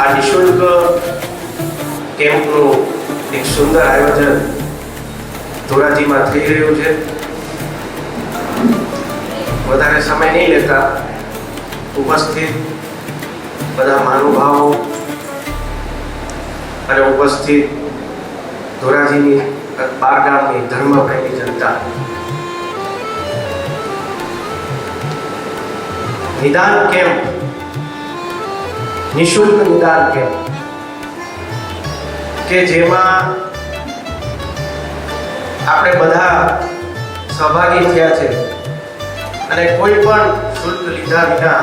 આ નિઃશુલ્ક કેમ્પનું એક સુંદર આયોજન ધોરાજીમાં થઈ રહ્યું છે. વધારે સમય નહીં લેતા ઉપસ્થિત બધા મહાનુભાવો અને ઉપસ્થિત ધોરાજીની બાર ગામની ધર્મપ્રેમી જનતા, નિદાન કેમ્પ, નિઃશુલ્ક નિદાન કેમ્પ કે જેમાં આપણે બધા સહભાગી થયા છે અને કોઈ પણ શુલ્ક લીધા વિના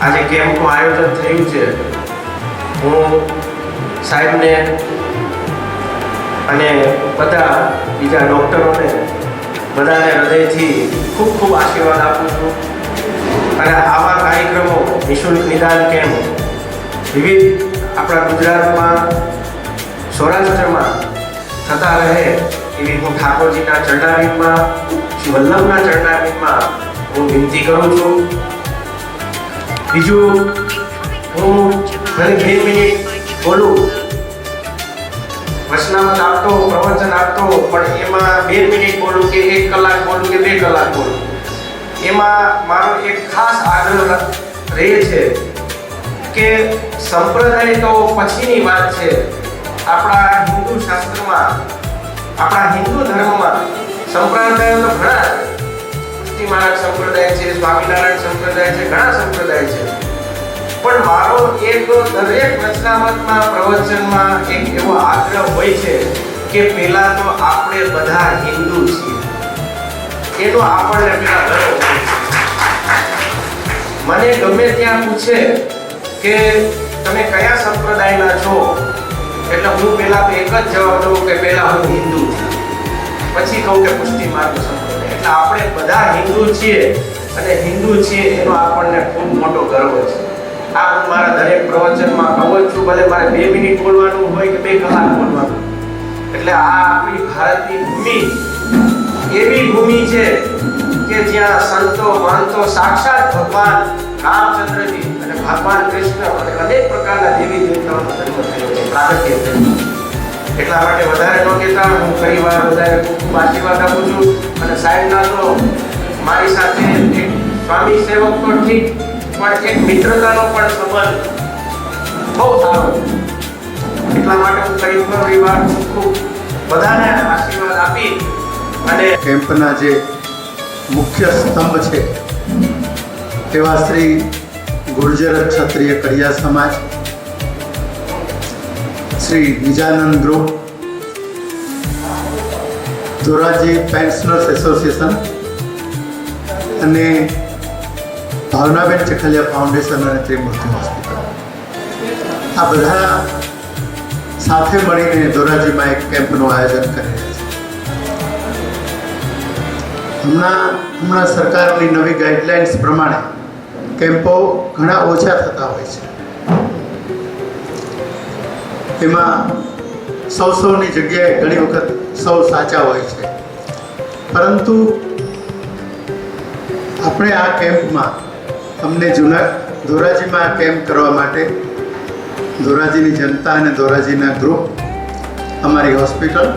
આજે કેમ્પનું આયોજન થયું છે. હું સાહેબને અને બધા બીજા ડૉક્ટરોને બધાને હૃદયથી ખૂબ ખૂબ આશીર્વાદ આપું છું. અને આવા કાર્યક્રમો નિઃશુલ્ક નિદાન કેમ્પ વિવિધ આપણા ગુજરાતમાં, સૌરાષ્ટ્રમાં થતા રહે એવી હું ઠાકોરજીના ચરણારવિંદમાં, શ્રી વલ્લભના ચરણારવિંદમાં હું વિનંતી કરું છું. બીજું, હું ભલે 2 મિનિટ બોલું, વચનામત આપતો, પ્રવચન આપતો, પણ એમાં 2 મિનિટ બોલું કે 1 કલાક બોલું કે 2 કલાક બોલું, એમાં મારો એક ખાસ આગ્રહ રહે છે કે સંપ્રદાય તો પછીની વાત છે. આપણા હિન્દુ શાસ્ત્રમાં, આપણા હિન્દુ ધર્મમાં સંપ્રદાયો તો ઘણા, પુષ્ટિ માર્ગ સંપ્રદાય છે, સ્વામિનારાયણ સંપ્રદાય છે, ઘણા સંપ્રદાય છે. પણ મારો એક દરેક વચનામતમાં, પ્રવચનમાં એક એવો આગ્રહ હોય છે કે પહેલા તો આપણે બધા હિન્દુ છીએ, એનો આપણને પેલા ગર્વ હોય છે. મને ગમે ત્યાં પૂછે કે તમે કયા સંપ્રદાયના છો, એટલે હું પહેલા તો એક જ જવાબ દઉં કે પહેલા હું હિન્દુ છું, પછી કહું કે પુષ્ટિ માર્ગ સંપ્રદાય. એટલે આપણે બધા હિન્દુ છીએ અને હિન્દુ છીએ એનો આપણને ખૂબ મોટો ગર્વ છે. આ હું મારા દરેક પ્રવચનમાં કહું જ છું, ભલે મારે 2 મિનિટ બોલવાનું હોય કે 2 કલાક બોલવાનું. એટલે આ આપણી ભારતની ભૂમિ એવી ભૂમિ છે કે જ્યાં સંતો, મહંતો, સાક્ષાત ભગવાન રામચંદ્રજી અને ભગવાન કૃષ્ણ અને અનેક પ્રકારના દેવી દેવતાઓનો જન્મ થયો છે, પ્રાગટ્ય થયું. એટલા માટે વધારે ન કહેતા હું ફરીવાર વધારે ખૂબ આશીર્વાદ આપું છું. અને સાહેબના તો મારી સાથે એક સ્વામી સેવક તો ઠીક, પણ એક મિત્રતાનો પણ સંબંધ બહુ સારો. એટલા માટે હું ફરીવાર ખૂબ બધાને આશીર્વાદ આપી અને કેમ્પના જે મુખ્ય સ્તંભ છે એવા શ્રી ગુર્જર ક્ષત્રિય કડિયા સમાજ, Shri Nijanand group, Dhoraji pensioners association અને ભાવનાબેન ચખલિયા ફાઉન્ડેશન અને ત્રિમૂર્તિ હોસ્પિટલ, આ બધા સાથે મળીને ધોરાજીમાં એક કેમ્પનું આયોજન કરી રહ્યા છે. હમણાં સરકારની નવી ગાઈડલાઇન્સ પ્રમાણે કેમ્પો ઘણા ઓછા થતા હોય છે. એમાં સૌની જગ્યાએ ઘણી વખત સૌ સાચા હોય છે. પરંતુ આપણે આ કેમ્પમાં અમને ધોરાજીમાં કેમ્પ કરવા માટે ધોરાજીની જનતા અને ધોરાજીના ગ્રુપ, અમારી હોસ્પિટલ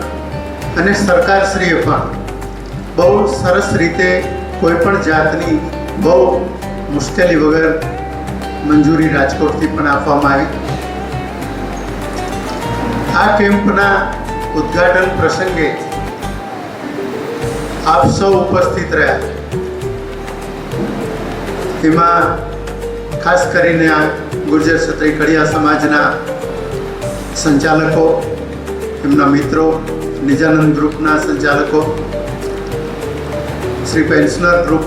અને સરકારશ્રીએ પણ બહુ સરસ રીતે કોઈ પણ જાતની બહુ મુશ્કેલી વગર મંજૂરી રાજકોટથી પણ આપવામાં આવી. આ કેમ્પના ઉદ્ઘાટન પ્રસંગે આપ સૌ ઉપસ્થિત રહ્યા. એમાં ખાસ કરીને આ ગુર્જર ક્ષત્રિય કડિયા સમાજના સંચાલકો, એમના મિત્રો, નિજાનંદ ગ્રુપના સંચાલકો, શ્રી પેન્શનર ગ્રુપ,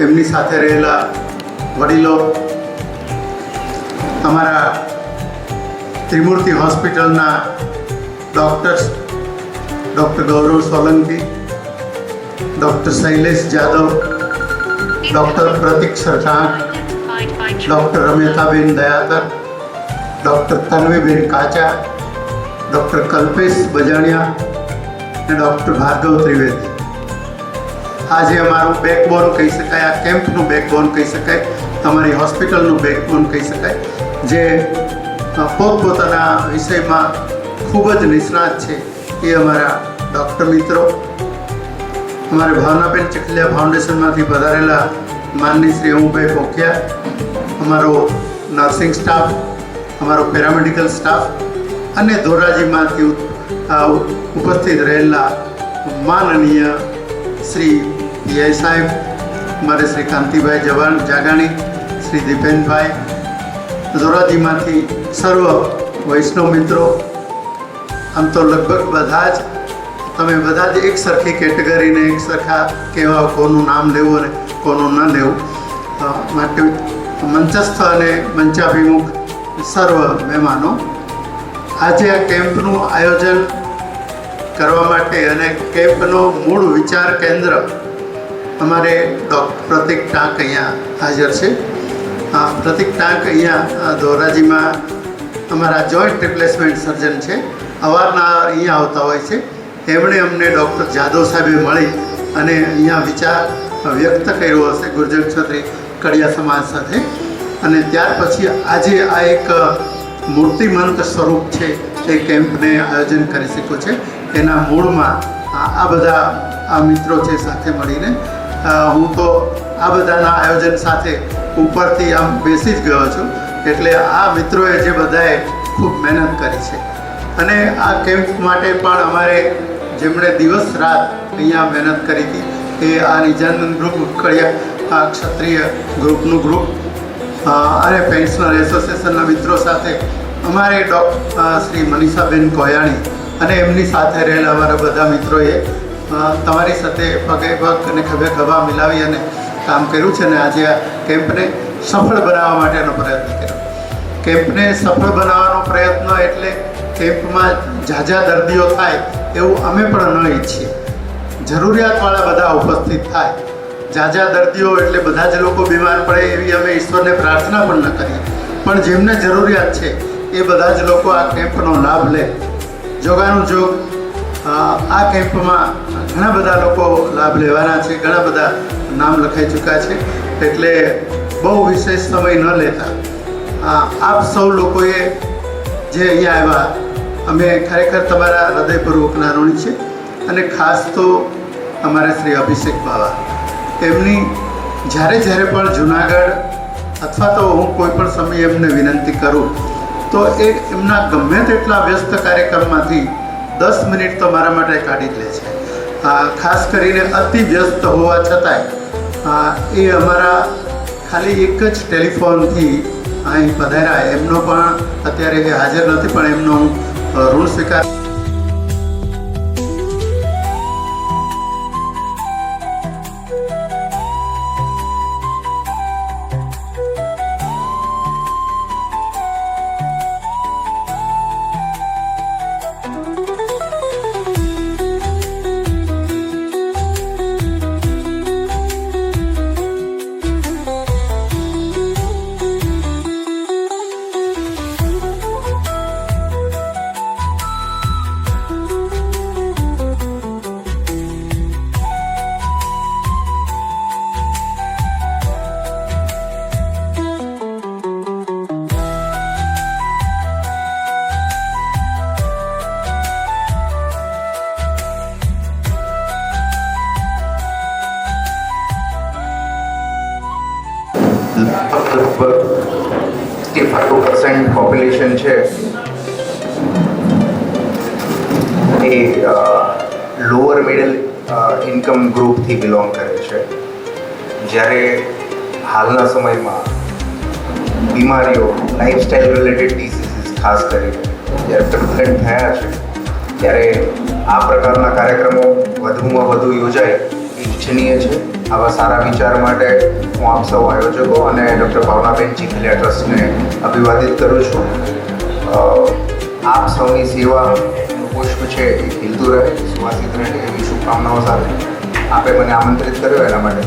એમની સાથે રહેલા વડીલો, અમારા ત્રિમૂર્તિ હોસ્પિટલના ડૉક્ટર્સ, ડૉક્ટર ગૌરવ સોલંકી, ડૉક્ટર શૈલેષ જાદવ, ડૉક્ટર પ્રતિક સરઠાણ, ડૉક્ટર રમેતાબેન દયાકર, ડૉક્ટર તન્વીબેન કાચા, ડૉક્ટર કલ્પેશ બજાણિયા અને ડૉક્ટર ભાર્ગવ ત્રિવેદી. આજે અમારું બેકબોન કહી શકાય, આ કેમ્પનું બેકબોન કહી શકાય, અમારી હોસ્પિટલનું બેકબોન કહી શકાય, જે પોતપોતાના વિષયમાં ખૂબ જ નિષ્ણાત છે એ અમારા ડૉક્ટર મિત્રો, અમારે ભાવનાબેન ચખલિયા ફાઉન્ડેશનમાંથી પધારેલા માનની શ્રી અમુભાઈ પોખિયા, અમારો નર્સિંગ સ્ટાફ, અમારો પેરામેડિકલ સ્ટાફ અને ધોરાજીમાંથી ઉપસ્થિત રહેલા માનનીય શ્રી પીઆઈ સાહેબ, અમારે શ્રી કાંતિભાઈ જાગાણી, શ્રી દીપેનભાઈ, ધોરાજીમાંથી સર્વ વૈષ્ણવ મિત્રો, આમ તો લગભગ બધા જ તમે બધા જ એક સરખી કેટેગરીને એક સરખા કહેવા કોનું નામ લેવું અને કોનું ન લેવું માટે મંચસ્થ અને મંચાભિમુખ સર્વ મહેમાનો, આજે આ કેમ્પનું આયોજન કરવા માટે અને કેમ્પનો મૂળ વિચાર કેન્દ્ર અમારે ડૉક્ટર પ્રતિક ટાંક અહીંયા હાજર છે. પ્રતિક ટાંક અહીંયા ધોરાજીમાં અમારા જોઈન્ટ રિપ્લેસમેન્ટ સર્જન છે, અવારનવાર અહીંયા આવતા હોય છે. એમણે અમને ડૉક્ટર જાદવ સાહેબે મળી અને અહીંયા વિચાર વ્યક્ત કર્યો હશે ગુર્જર ક્ષત્રિય કડિયા સમાજ સાથે, અને ત્યાર પછી આજે આ એક મૂર્તિમંત સ્વરૂપ છે એ કેમ્પને આયોજન કરી શક્યો છે. એના મૂળમાં આ બધા આ મિત્રો છે સાથે મળીને. હું તો આ બધાના આયોજન સાથે ઉપરથી આમ બેસી જ ગયો છું, એટલે આ મિત્રોએ જે બધાએ ખૂબ મહેનત કરી છે અને આ કેમ્પ માટે પણ અમારે જેમણે દિવસ રાત અહીંયા મહેનત કરી હતી એ આ નિજાનંદ ગ્રુપ કડિયા ક્ષત્રિય ગ્રુપનું ગ્રુપ અને પેન્શનર એસોસિએશનના મિત્રો સાથે અમારે શ્રી મનીષાબેન કોયાણી અને એમની સાથે રહેલા અમારા બધા મિત્રોએ તમારી સાથે પગે પગ અને ખભે ખભા મિલાવી અને કામ કર્યું છે અને આજે આ કેમ્પને સફળ બનાવવા માટેનો પ્રયત્ન કર્યો. કેમ્પને સફળ બનાવવાનો પ્રયત્ન એટલે કેમ્પમાં ઝાઝા દર્દીઓ થાય એવું અમે પણ ન ઈચ્છીએ. જરૂરિયાતવાળા બધા ઉપસ્થિત થાય. ઝાઝા દર્દીઓ એટલે બધા જ લોકો બીમાર પડે એવી અમે ઈશ્વરને પ્રાર્થના પણ ન કરીએ, પણ જેમને જરૂરિયાત છે એ બધા જ લોકો આ કેમ્પનો લાભ લે. જોગાનું જોગ આ કેમ્પમાં ઘણા બધા લોકો લાભ લેવાના છે, ઘણા બધા નામ લખાઈ ચૂક્યા છે, એટલે બહુ વિશેષ સમય ન લેતા આપ સૌ લોકોએ જે અહીંયા આવ્યા અમે ખરેખર તમારા હૃદયપૂર્વકના ઋણી છે. અને ખાસ તો અમારા શ્રી અભિષેક બાવા, એમની જ્યારે પણ જુનાગઢ અથવા તો હું કોઈ પણ સમયે એમને વિનંતી કરું તો એ એમના ગમે તેટલા વ્યસ્ત કાર્યક્રમમાંથી 10 મિનિટ તો મારા માટે કાઢી જ લે છે. ખાસ કરીને અતિ વ્યસ્ત હોવા છતાંય એ અમારા ખાલી એક જ ટેલિફોનથી અહીં પધાર્યા. એમનો પણ અત્યારે એ હાજર નથી, પણ એમનો હું ઋણ સ્વીકાર લગભગ 52% પોપ્યુલેશન છે એ લોઅર મિડલ ઇન્કમ ગ્રુપથી બિલોંગ કરે છે. જ્યારે હાલના સમયમાં બીમારીઓ લાઇફસ્ટાઇલ રિલેટેડ ડિસીઝીસ ખાસ કરીને જ્યારે પ્રિવલન્ટ થયા છે, ત્યારે આ પ્રકારના કાર્યક્રમો વધુમાં વધુ યોજાય એ ઈચ્છનીય છે. આવા સારા વિચાર માટે હું આપ સૌ આયોજકો અને ડૉક્ટર ભાવનાબેન ચીખલિયા ટ્રસ્ટને અભિવાદિત કરું છું. આપ સૌની સેવા પુષ્પ છે એ ખીલતું રહે, સુવાસિત રહે એવી શુભકામનાઓ સાથે આપે મને આમંત્રિત કર્યો એના માટે